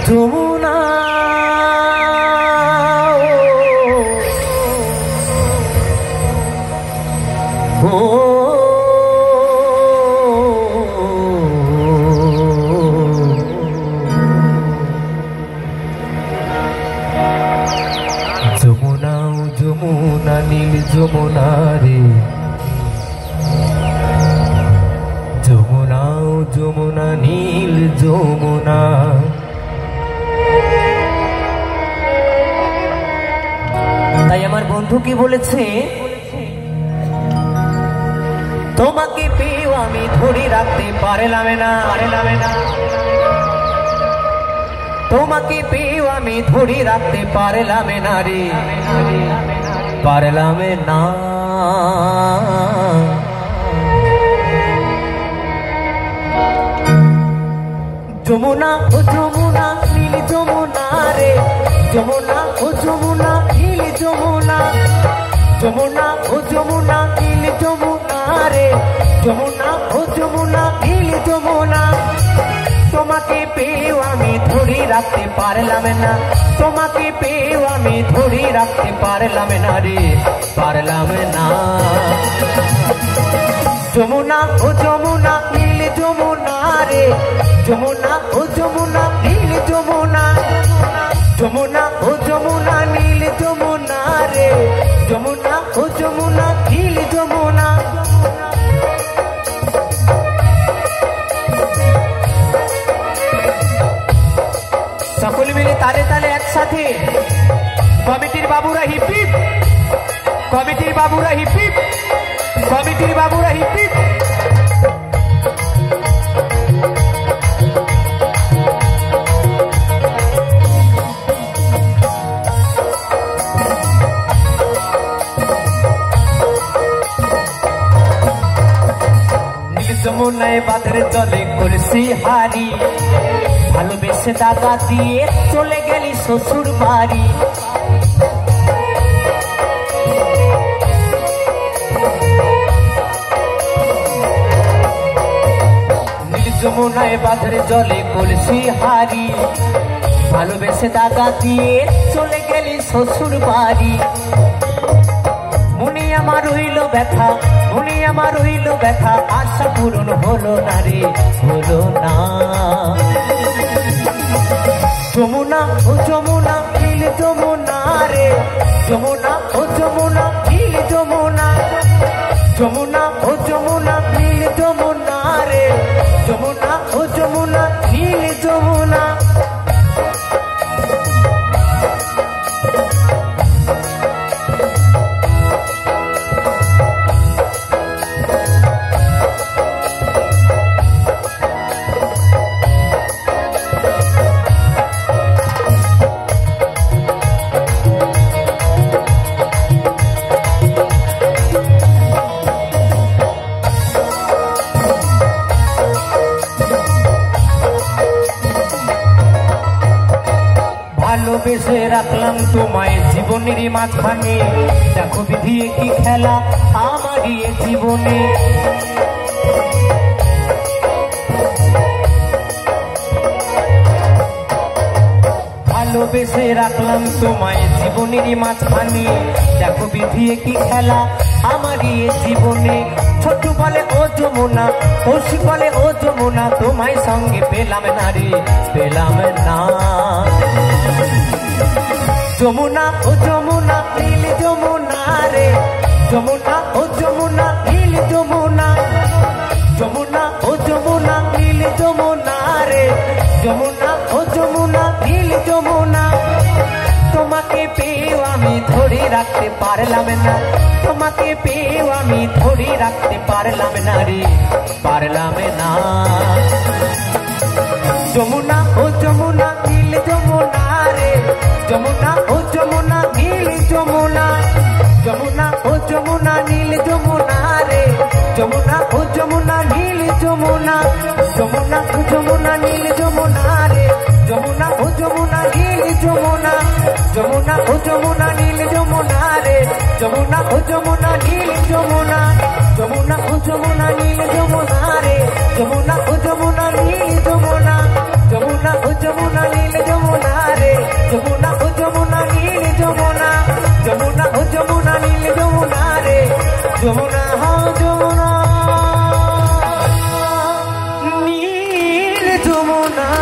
যমুনা যমুনা যমুনা নীল যমুনা রে যমুনা যমুনা নীল যমুনা তাই আমার বন্ধু কি বলেছে তোমাকে পেয়েও আমি ধরে রাখতে পারলাম না তোমাকে পেয়েও আমি ধরে রাখতে পারলাম না রে পারলাম না যমুনা ও যমুনা নীল যমুনা রে যমুনা ও যমুনা নীল যমুনা যমুনা ও যমুনা নীল যমুনা রে যমুনা ও যমুনা নীল যমুনা তোমাকে পেয়েও আমি ধরে রাখতে পারলাম না তোমাকে পেয়েও আমি ধরে রাখতে পারলাম না রে পারলাম না যমুনা ও যমুনা নীল যমুনা রে যমুনা ও যমুনা নীল যমুনা যমুনা ও যমুনা নীল যমুনা রে যমুনা ও যমুনা নীল যমুনা সকলে মিলে তালে তালে একসাথে কমিটির বাবুরা হিপ হিপ কমিটির বাবুরা হিপ হিপ কমিটির বাবুরা হিপ হিপ যমুনায় বাঁধের জলে কলসি হারি ভালোবেসে দাগা দিয়ে চলে গেলি শ্বশুর বাড়ি যমুনায় বাঁধের জলে কলসি হারি ভালোবেসে দাগা দিয়ে চলে গেলি শ্বশুর বাড়ি মনে আমার হইল ব্যথা মনে আমার হইল ব্যথা আশা পূরণ হলো না রে হলো না যমুনা ও যমুনা নীল যমুনা রে যমুনা ও যমুনা নীল যমুনা যমুনা ও যমুনা নীল যমুনা রে যমুনা ও যমুনা নীল যমুনা ভালোবেসে রাখলাম তোমায় জীবনের মাঝখানে দেখো বিধি কি খেলা আমার জীবনে ভালোবেসে রাখলাম তোমায় জীবনের মাঝখানে দেখো বিধি কি খেলা আমার জীবনে ছোট বলে ও যমুনা কৌশি বলে ও যমুনা তোমায় সঙ্গে পেলাম না রে পেলাম না যমুনা ও যমুনা নীল যমুনা রে যমুনা ও যমুনা নীল যমুনা যমুনা ও যমুনা নীল যমুনা রে যমুনা ও যমুনা নীল যমুনা তোমাকে পেয়েও আমি ধরে রাখতে পারলাম না তোমাকে পেয়েও আমি ধরে রাখতে পারলাম না রে পারলাম না যমুনা ও যমুনা নীল যমুনা রে যমুনা ও যমুনা নীল যমুনা যমুনা ও যমুনা নীল যমুনা রে যমুনা ও যমুনা নীল যমুনা যমুনা ও যমুনা নীল যমুনা রে যমুনা ও যমুনা নীল যমুনা যমুনা ও যমুনা নীল যমুনা রে যমুনা ও যমুনা নীল যমুনা যমুনা ও যমুনা নীল যমুনা রে যমুনা ও যমুনা নীল যমুনা যমুনা ও যমুনা নীল যমুনা যমুনা যমুনা নীল যমুনা